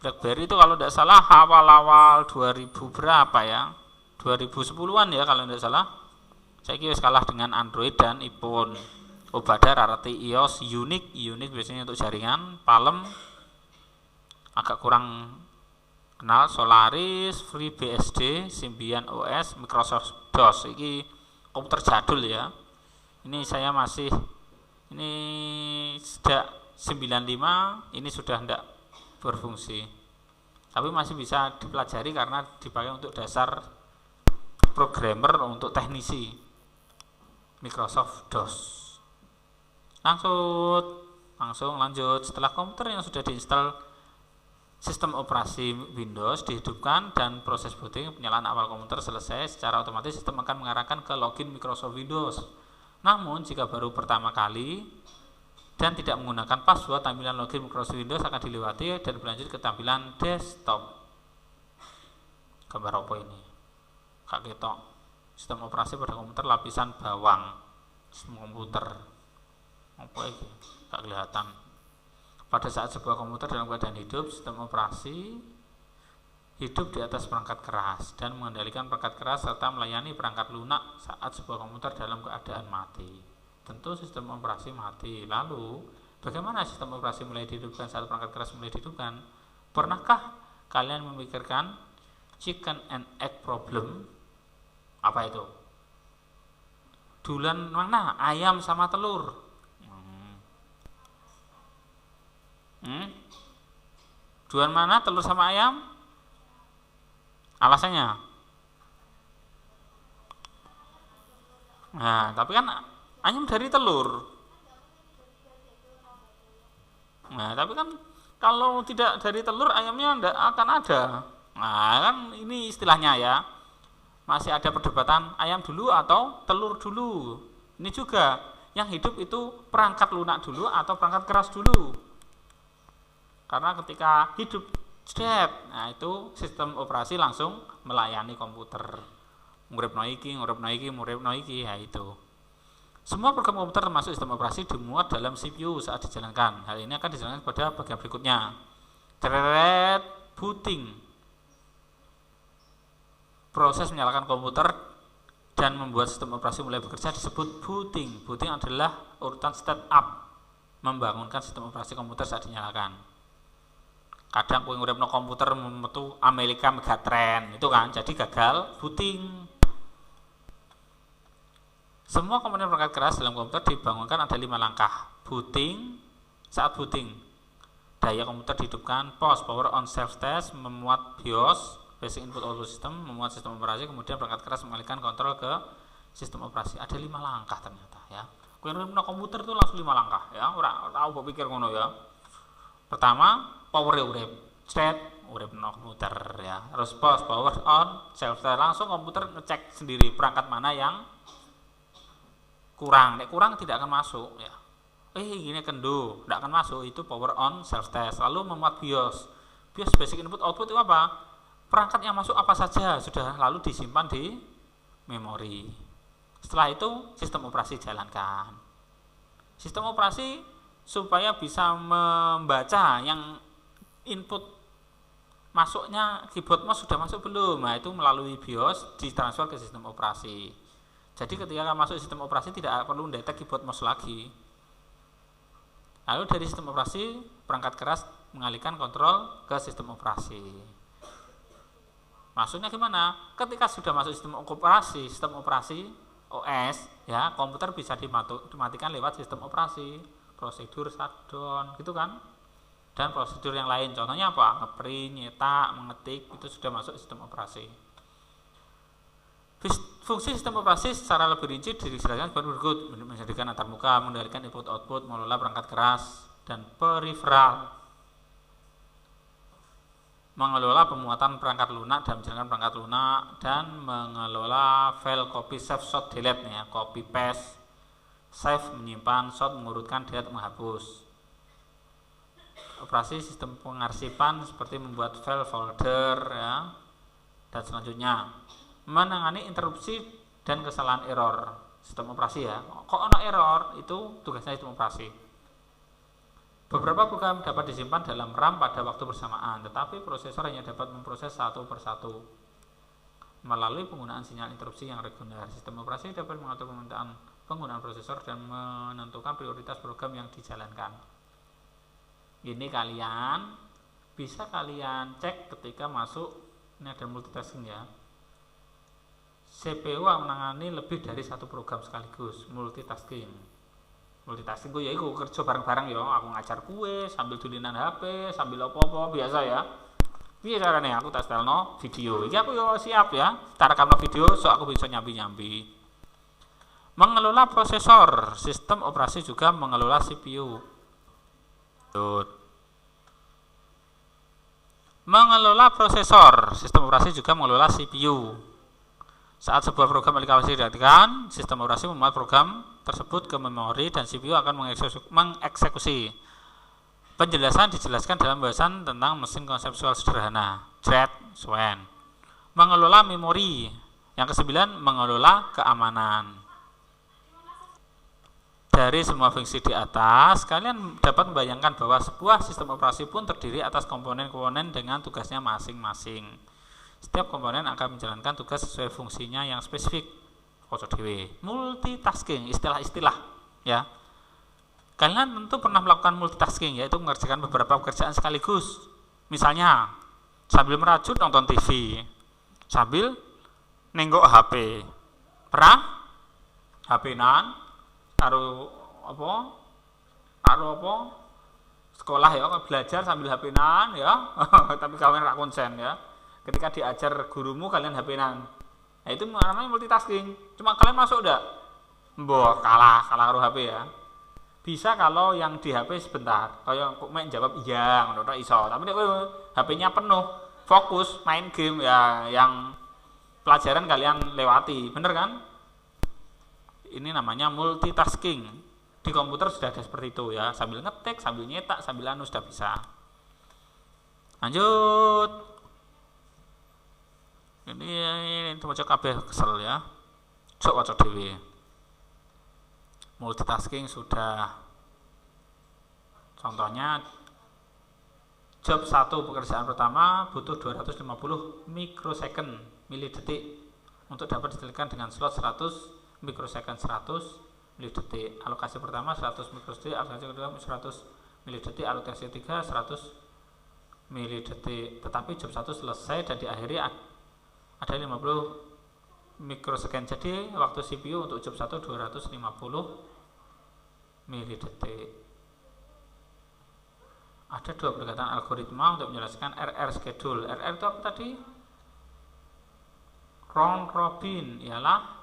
BlackBerry itu kalau tidak salah awal-awal 2000 berapa ya? 2010-an ya kalau tidak salah. Saya kira kalah dengan Android dan iPhone. Obada, Rarity, iOS, Unix biasanya untuk jaringan, Palm agak kurang kenal, Solaris, FreeBSD, Symbian OS, Microsoft DOS. Ini komputer jadul ya. Ini saya masih, ini sejak 95 ini sudah tidak berfungsi. Tapi masih bisa dipelajari karena dipakai untuk dasar programmer, untuk teknisi. Microsoft DOS. Langsung lanjut. Setelah komputer yang sudah diinstal sistem operasi Windows dihidupkan dan proses booting penyalaan awal komputer selesai, secara otomatis sistem akan mengarahkan ke login Microsoft Windows. Namun jika baru pertama kali dan tidak menggunakan password, tampilan login Microsoft Windows akan dilewati dan berlanjut ke tampilan desktop. Gambar apa ini? Kak ketok. Sistem operasi pada komputer lapisan bawang. Sistem komputer. Apa ini? Kak kelihatan. Pada saat sebuah komputer dalam keadaan hidup, sistem operasi hidup di atas perangkat keras dan mengendalikan perangkat keras serta melayani perangkat lunak saat sebuah komputer dalam keadaan mati. Tentu sistem operasi mati. Lalu, bagaimana sistem operasi mulai dihidupkan saat perangkat keras mulai dihidupkan? Pernahkah kalian memikirkan chicken and egg problem? Apa itu? Dulan mana? Ayam sama telur. Dulan mana? Telur sama ayam? Alasannya? Nah, tapi kan ayam dari telur. Nah, tapi kan kalau tidak dari telur, ayamnya tidak akan ada. Nah, kan ini istilahnya ya. Masih ada perdebatan ayam dulu atau telur dulu. Ini juga yang hidup itu perangkat lunak dulu atau perangkat keras dulu. Karena ketika hidup nah itu sistem operasi langsung melayani komputer. Nguripno iki, ya itu. Semua program komputer termasuk sistem operasi dimuat dalam CPU saat dijalankan. Hal ini akan dijalankan pada bagian berikutnya. booting. Proses menyalakan komputer dan membuat sistem operasi mulai bekerja disebut booting. Booting adalah urutan startup, membangunkan sistem operasi komputer saat dinyalakan. Kadang kowe nguripno komputer metu Amerika Megatrend itu kan, jadi gagal booting. Semua komponen perangkat keras dalam komputer dibangunkan ada 5 langkah. Booting, saat booting, daya komputer dihidupkan, POS, power on self test, memuat BIOS, basic input output system, memuat sistem operasi, kemudian perangkat keras mengalihkan kontrol ke sistem operasi. Ada 5 langkah ternyata ya. Kowe nguripno komputer itu langsung 5 langkah ya, ora tau pikir ngono ya. Pertama, power urip, urip no komputer ya. Terus POS, power on self test, langsung komputer ngecek sendiri perangkat mana yang kurang. Nek kurang tidak akan masuk ya. Gini kendo, tidak akan masuk, itu power on self test. Lalu memuat BIOS. BIOS basic input output itu apa? Perangkat yang masuk apa saja sudah lalu disimpan di memori. Setelah itu sistem operasi jalankan. Sistem operasi supaya bisa membaca yang input masuknya keyboard mouse sudah masuk belum. Nah, itu melalui BIOS ditransfer ke sistem operasi. Jadi ketika masuk sistem operasi tidak perlu mendetek keyboard mouse lagi. Lalu dari sistem operasi perangkat keras mengalihkan kontrol ke sistem operasi. Maksudnya gimana? Ketika sudah masuk sistem operasi OS ya, komputer bisa dimatikan lewat sistem operasi, prosedur shutdown gitu kan, dan prosedur yang lain. Contohnya apa? Ngeprint, nyetak, mengetik, itu sudah masuk sistem operasi. Fungsi sistem operasi secara lebih rinci dijelaskan berikut: menjadikan antarmuka, mengendalikan input output, mengelola perangkat keras dan periferal, mengelola pemuatan perangkat lunak dan menjalankan perangkat lunak, dan mengelola file copy, save, shot, delete ya, copy paste, save menyimpan, shot mengurutkan, delete menghapus. Operasi sistem pengarsipan seperti membuat file folder ya, dan selanjutnya menangani interupsi dan kesalahan error sistem operasi ya. Kok ada error, itu tugasnya sistem operasi. Beberapa program dapat disimpan dalam RAM pada waktu bersamaan, tetapi prosesor hanya dapat memproses satu persatu melalui penggunaan sinyal interupsi yang reguler. Sistem operasi dapat mengatur penggunaan prosesor dan menentukan prioritas program yang dijalankan. Ini bisa kalian cek ketika masuk, ini ada multitasking ya. CPU menangani lebih dari satu program sekaligus, multitasking gue ya iku kerja bareng-bareng ya, aku ngajar kue sambil dulinan HP, sambil apa-apa biasa ya. Piye carane aku tak setelno video. Iki aku yo siap ya, tak rekamno video so aku bisa nyambi-nyambi. Mengelola prosesor, sistem operasi juga mengelola CPU. Mengelola prosesor, sistem operasi juga mengelola CPU. Saat sebuah program aplikasi diaktifkan, sistem operasi memuat program tersebut ke memori dan CPU akan mengeksekusi. Penjelasan dijelaskan dalam bahasan tentang mesin konseptual sederhana, Jet Swan. Mengelola memori. Yang ke-9, mengelola keamanan. Dari semua fungsi di atas, kalian dapat membayangkan bahwa sebuah sistem operasi pun terdiri atas komponen-komponen dengan tugasnya masing-masing. Setiap komponen akan menjalankan tugas sesuai fungsinya yang spesifik. Multitasking, istilah-istilah ya. Kalian tentu pernah melakukan multitasking, yaitu mengerjakan beberapa pekerjaan sekaligus. Misalnya, sambil merajut nonton TV, sambil nenggok HP. Pernah? HP-nan karo apa? Sekolah ya, belajar sambil HP-nan ya. Tapi kalian ora konsen ya. Ketika diajar gurumu kalian HP-nan. Nah, itu namanya multitasking. Cuma kalian masuk enggak? Mbok kalah karo HP ya. Bisa kalau yang di HP sebentar. Kayak kok main jawab iya, ngono tok iso. Tapi nek HP-nya penuh, fokus main game ya, yang pelajaran kalian lewati. Bener kan? Ini namanya multitasking. Di komputer sudah ada seperti itu ya. Sambil ngetik, sambil nyetak, sambil sudah bisa. Lanjut. Ini waca kabeh kesel ya. Cok waca dhewe. Multitasking sudah. Contohnya Job 1 pekerjaan pertama butuh 250 mikrosecond milidetik untuk dapat diselesaikan dengan slot 100 mikrosecond 100 milidetik. Alokasi pertama 100 mikrodetik, alokasi kedua 100 milidetik, alokasi ketiga 100 milidetik. Tetapi job 1 selesai dan diakhiri ada 50 mikrosecond. Jadi waktu CPU untuk job 1 250 milidetik. Ada dua pendekatan algoritma untuk menjelaskan RR schedule. RR itu apa tadi? Round robin, ialah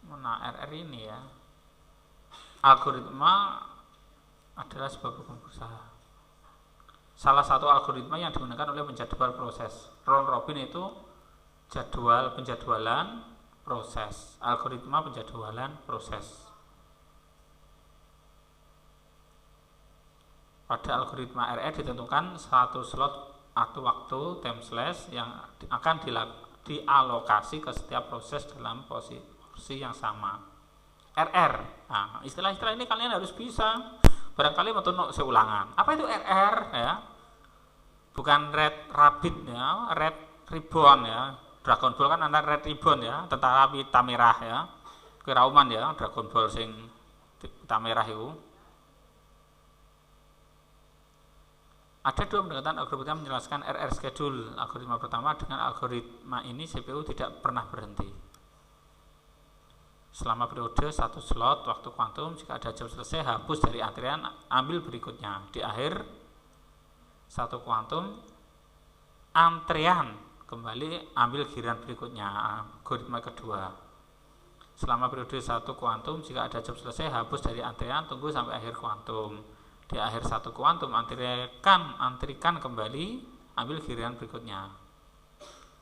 mana RR ini ya. Algoritma adalah sebuah program berusaha. Salah satu algoritma yang digunakan oleh menjadwal proses. Round robin itu penjadwalan proses. Algoritma penjadwalan proses. Pada algoritma RR ditentukan satu slot atau waktu time slash yang akan dialokasi ke setiap proses dalam porsi yang sama. RR. Nah, istilah-istilah ini kalian harus bisa. Barangkali mau seulangan. Apa itu RR ya? Bukan Red Rabbit ya, Red Ribbon ya. Dragon Ball kan ada Red Ribbon ya, tentara pita merah ya. Kirauman ya, Dragon Ball sing pita merah itu. Ada dua pendekatan algoritma menjelaskan RR schedule. Algoritma pertama, dengan algoritma ini CPU tidak pernah berhenti. Selama periode satu slot waktu kuantum, jika ada job selesai, hapus dari antrian, ambil berikutnya. Di akhir satu kuantum, antrian kembali ambil giliran berikutnya. Algoritma kedua. Selama periode satu kuantum, jika ada job selesai, hapus dari antrian, tunggu sampai akhir kuantum. Di akhir satu kuantum antrikan kembali, ambil giliran berikutnya.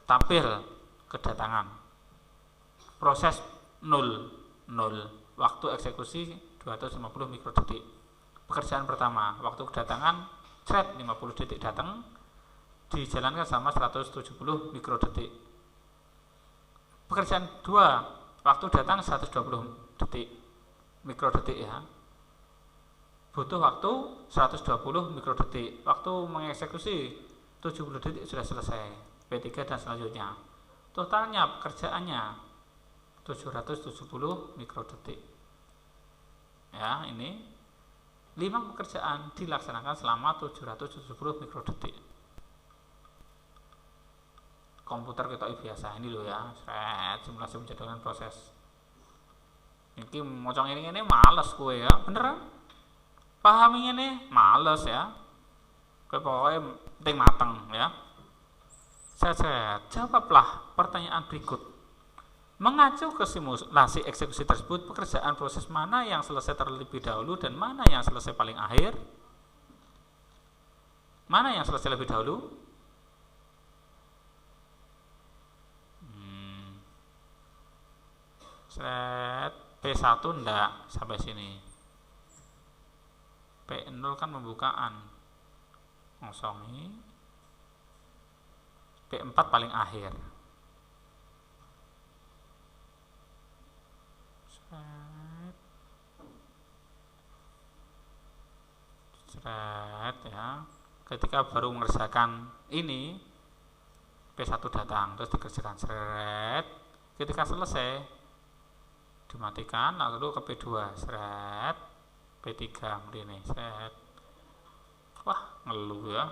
Tampil kedatangan. Proses 0 waktu eksekusi 250 mikrodetik. Pekerjaan pertama, waktu kedatangan 50 detik datang, dijalankan sama 170 mikrodetik. Pekerjaan kedua, waktu datang 120 detik mikrodetik ya. Butuh waktu 120 mikrodetik. Waktu mengeksekusi 70 detik sudah selesai. P3 dan selanjutnya. Totalnya pekerjaannya 770 mikrodetik. Ya, ini 5 pekerjaan dilaksanakan selama 770 mikrodetik. Komputer kita biasa ini loh ya. Simulasi menjadwalkan proses. Ini mocong ini males gue ya. Beneran? Pahami ini males ya. Pokoknya penting mateng ya. Saya jawablah pertanyaan berikut. Mengacu ke simulasi eksekusi tersebut, pekerjaan proses mana yang selesai terlebih dahulu dan mana yang selesai paling akhir? Mana yang selesai lebih dahulu? P1 enggak sampai sini. P0 kan pembukaan, ngosongi. P4 paling akhir. Ya. Ketika baru mengerjakan ini, P1 datang, terus dikerjakan seret. Ketika selesai, dimatikan, lalu ke P2 seret. P3 ini set. Wah, ngeluh ya.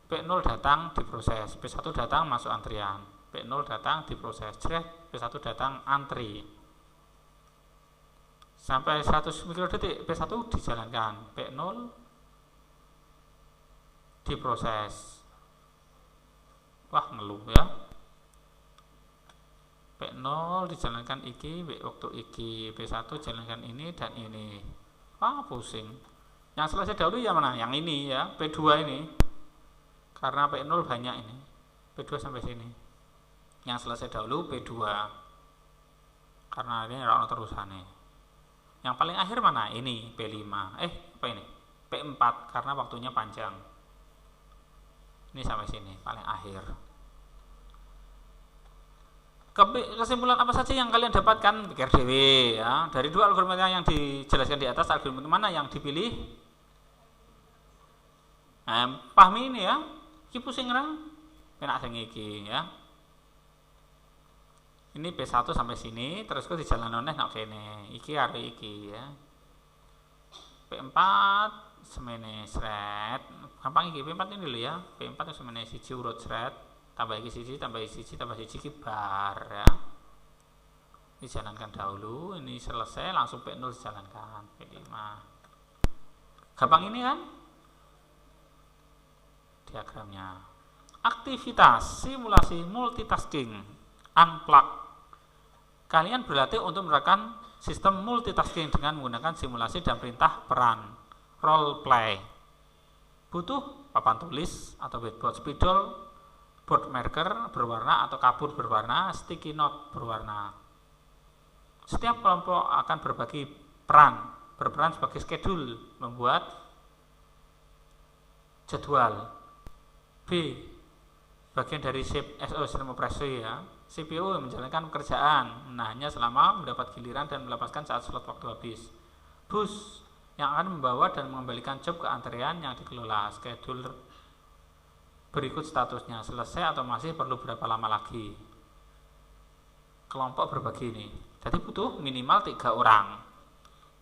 P0 datang diproses, P1 datang masuk antrian, P0 datang diproses, P1 datang antri. Sampai 100 mikrodetik P1 dijalankan, P0 diproses. Wah, ngeluh ya. P0 dijalankan iki, waktu iki, P1 jalankan ini dan ini. Wah, pusing. Yang selesai dahulu ya mana? Yang ini ya, P2 ini. Karena P0 banyak ini. P2 sampai sini. Yang selesai dahulu P2. Karena ini orang terusannya. Yang paling akhir mana? Ini P5. Apa ini? P4 karena waktunya panjang. Ini sampai sini, paling akhir. Kesimpulan apa saja yang kalian dapatkan? Pikir dewe ya. Dari dua algoritma yang dijelaskan di atas, algoritma mana yang dipilih? Pahami ini ya. Iki pusing ra? Penak sing iki ya. Ini P1 sampai sini, terus ku dijalan neh nak kene. Iki karo iki ya. P4 semene sret. Gampang iki P4 ini dulu ya. P4 semene siji urut sret. Tambah iki siji, tambah iki siji, tambah siji iki bar ya. Dijalankan dahulu, ini selesai langsung P0 dijalankan. P5. Gampang ini kan? Diagramnya. Aktivitas simulasi multitasking unplug. Kalian berlatih untuk menerapkan sistem multitasking dengan menggunakan simulasi dan perintah peran role play. Butuh papan tulis atau whiteboard, spidol, board marker berwarna atau kabur berwarna, sticky note berwarna. Setiap kelompok akan berbagi berperan sebagai schedule, membuat jadwal. B. Bagian dari SO sistem operasi ya. CPU menjalankan pekerjaan, hanya selama mendapat giliran dan melepaskan saat slot waktu habis. Bus yang akan membawa dan mengembalikan job ke antrian yang dikelola. Schedule berikut statusnya, selesai atau masih perlu berapa lama lagi. Kelompok berbagi ini. Jadi butuh minimal 3 orang.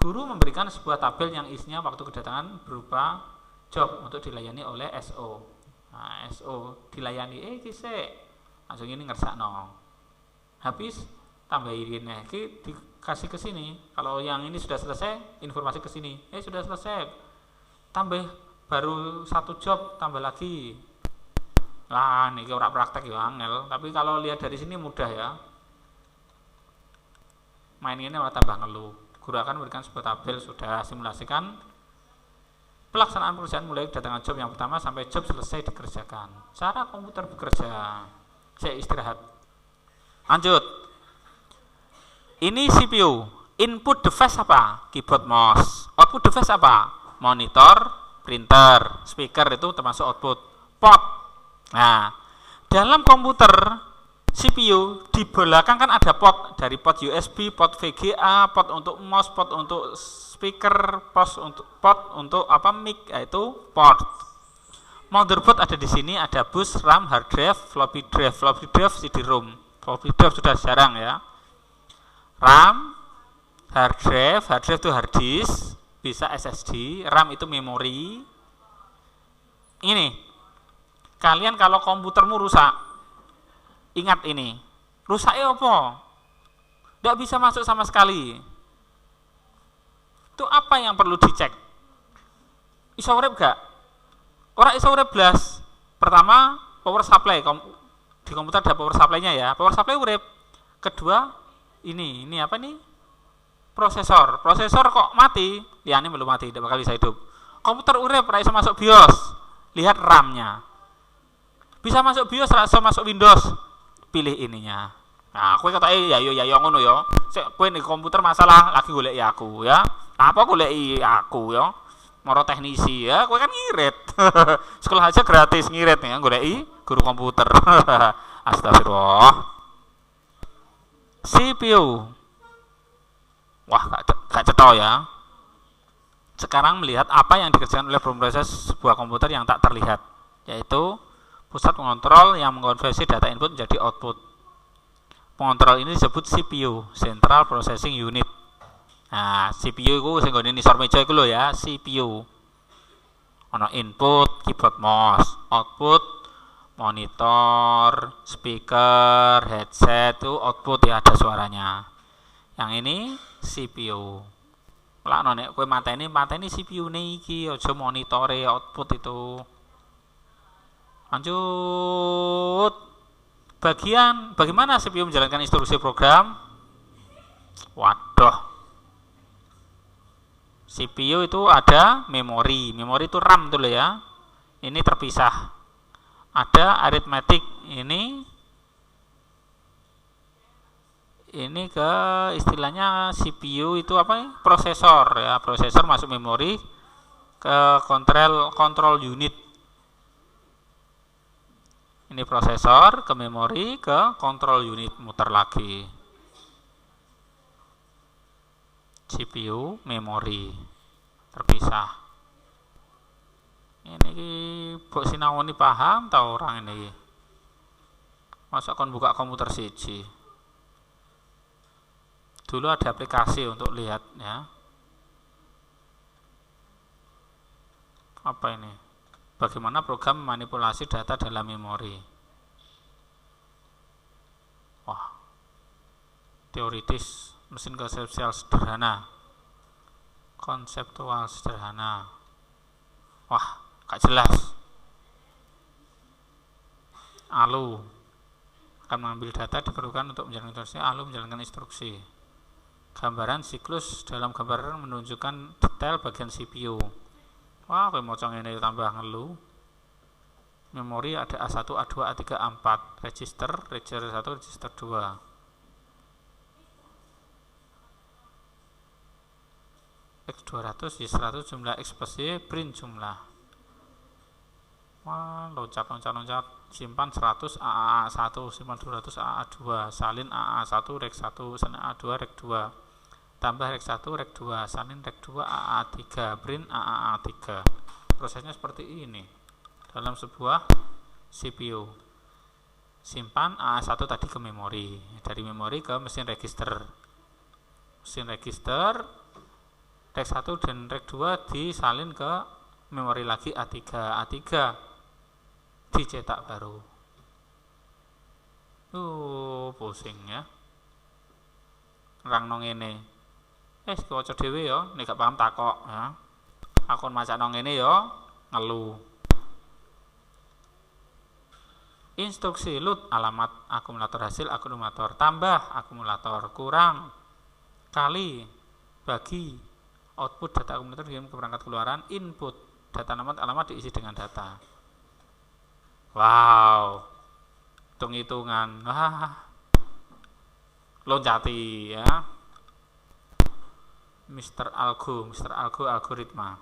Guru memberikan sebuah tabel yang isinya waktu kedatangan berupa job untuk dilayani oleh SO. Nah, SO dilayani kisik. Langsung ini ngersakno. Habis tambah ini dikasih ke sini. Kalau yang ini sudah selesai, informasi ke sini. Sudah selesai. Tambah baru 1 job, tambah lagi. Lah, ini ora praktek ya angel, tapi kalau lihat dari sini mudah ya. Main ini malah tambah ngeluh. Guru akan memberikan sebuah tabel, sudah simulasikan pelaksanaan pekerjaan mulai kedatangan job yang pertama sampai job selesai dikerjakan. Cara komputer bekerja. Saya istirahat. Lanjut. Ini CPU. Input device apa? Keyboard, mouse. Output device apa? Monitor, printer, speaker itu termasuk output. Port. Nah, dalam komputer CPU di belakang kan ada port, dari port USB, port VGA, port untuk mouse, port untuk speaker, port untuk mic, yaitu port. Motherboard ada di sini, ada bus, RAM, hard drive, floppy drive, CD-ROM. Floppy drive sudah jarang ya. RAM, hard drive itu hard disk, bisa SSD, RAM itu memori. Ini, kalian kalau komputermu rusak, ingat ini, rusaknya apa? Tidak bisa masuk sama sekali. Itu apa yang perlu dicek? Iso urip gak? Orang iso urip blas. Pertama, power supply. Di komputer ada power supply-nya ya. Power supply urip. Kedua, ini apa nih? Prosesor. Prosesor kok mati? Ya ini belum mati, tidak bakal bisa hidup. Komputer urip, ora iso masuk BIOS. Lihat RAM-nya. Bisa masuk BIOS, ora iso masuk Windows. Pilih ininya. Nah, kowe ketoke ya ngono ya. Sik kowe ning komputer masalah lagi goleki aku ya. Apa goleki aku ya? Moro teknisi ya, kowe kan ngirit. Sekolah aja gratis ngirit ya, goleki guru komputer. Astagfirullah. CPU. Wah, gak cetha ya. Sekarang melihat apa yang dikerjakan oleh proses sebuah komputer yang tak terlihat, yaitu pusat pengontrol yang mengkonversi data input menjadi output. Pengontrol ini disebut CPU, Central Processing Unit. Nah, CPU itu sing nggone nisor meja iku lho ya, CPU. Ana input, keyboard, mouse, output, monitor, speaker, headset itu output ya, ada suaranya. Yang ini CPU. Lah nek kowe mateni CPU-ne iki, aja monitore output itu. Lanjut. Bagaimana CPU menjalankan instruksi program? Waduh. CPU itu ada memori itu RAM tuh ya. Ini terpisah. Ada arithmetic, ini ke istilahnya CPU itu apa ya? Prosesor ya, prosesor masuk memori ke control unit. Ini prosesor ke memori ke control unit, muter lagi. CPU, memori terpisah. Ini bok sinawon paham tau orang ini. Masa kon buka komputer siji. Dulu ada aplikasi untuk lihat ya. Apa ini? Bagaimana program memanipulasi data dalam memori. Wah, teoritis, mesin konseptual sederhana, konseptual sederhana. Wah, gak jelas. ALU akan mengambil data diperlukan untuk menjalankan instruksi. ALU menjalankan instruksi. Gambaran siklus dalam gambaran menunjukkan detail bagian CPU. Wah, pemocong ini tambah ngelu. Memori ada A1, A2, A3, A4. Register 1, register 2. X200, Y100 jumlah X plus Y, print jumlah. Wah, loncat. Simpan 100 AA1, simpan 200 AA2, salin AA1, rek 1, salin AA2, rek 2. Tambah rek 1, rek 2, salin rek 2, AA3, print AA3. Prosesnya seperti ini dalam sebuah CPU. Simpan AA1 tadi ke memori, dari memori ke mesin register. Mesin register rek 1 dan rek 2 disalin ke memori lagi A3. A3 dicetak baru. Pusing ya. Rang nong ini. Waca dhewe ya, nek gak paham takok ya. Akon maca nong ngene ya, ngelu. Instruksi load alamat akumulator hasil akumulator, tambah akumulator, kurang, kali, bagi, output data akumulator dikirim ke perangkat keluaran, input data alamat diisi dengan data. Wow, hitung-hitungan, loncati ya. Mr. Algo algoritma.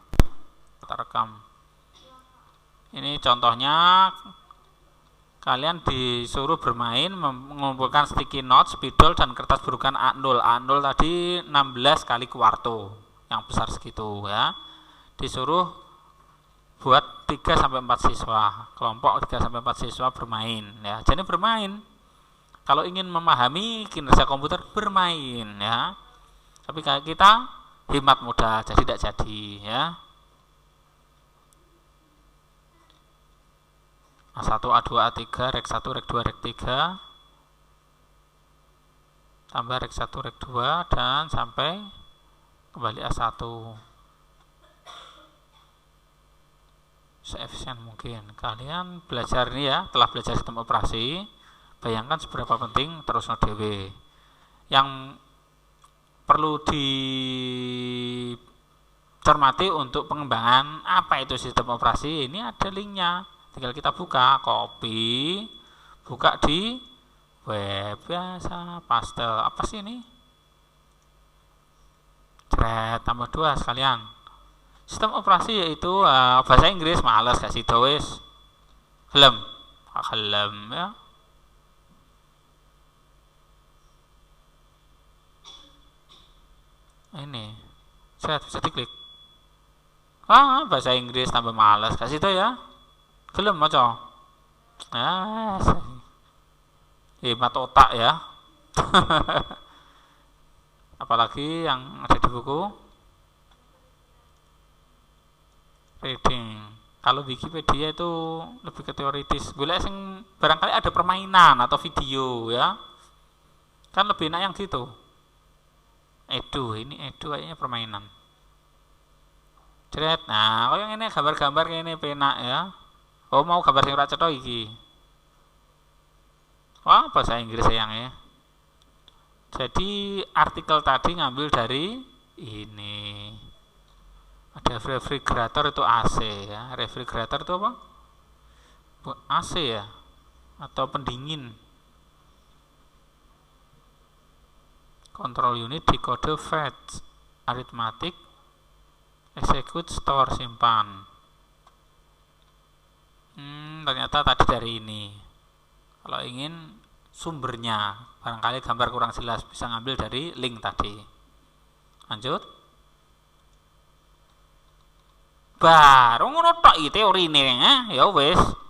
Kita rekam. Ini contohnya, kalian disuruh bermain mengumpulkan sticky note, spidol dan kertas berukuran A0. A0 tadi 16 kali kuarto, yang besar segitu ya. Disuruh buat 3 sampai 4 siswa. Kelompok 3 sampai 4 siswa bermain ya. Jadi bermain. Kalau ingin memahami kinerja komputer, bermain ya. Tapi kayak kita hemat modal, jadi tidak jadi ya. A1, A2, A3, rek 1, rek 2, rek 3. Tambah rek 1, rek 2 dan sampai kembali A1. Seefisien mungkin. Kalian belajar ini ya, telah belajar sistem operasi. Bayangkan seberapa penting terus dhewe. Yang perlu dicermati untuk pengembangan apa itu sistem operasi, ini ada linknya, tinggal kita buka, copy, buka di web biasa, paste. Apa sih ini? Tambah 2 sekalian. Sistem operasi yaitu bahasa Inggris, males kasih wis helm ya. Ini saya bisa diklik. Bahasa Inggris tambah malas kasih itu ya. Gelem maca. Hemat otak ya. Apalagi yang ada di buku reading. Kalau Wikipedia itu lebih ke teoritis. Golek sing barangkali ada permainan atau video ya. Kan lebih enak yang gitu. Ini edu kayaknya permainan. Nah, kalau yang ini gambar-gambar kayak ini penak ya. Mau gambar sing ora cetha iki. Wah, bahasa Inggris sayangnya. Jadi artikel tadi ngambil dari ini. Ada refrigerator itu AC ya. Refrigerator itu apa? AC ya. Atau pendingin. Control unit di kode fetch, arithmetic, execute, store, simpan. Ternyata tadi dari ini. Kalau ingin sumbernya, barangkali gambar kurang jelas, bisa ngambil dari link tadi. Lanjut. Baru ngono tok iki teorine, ya wis.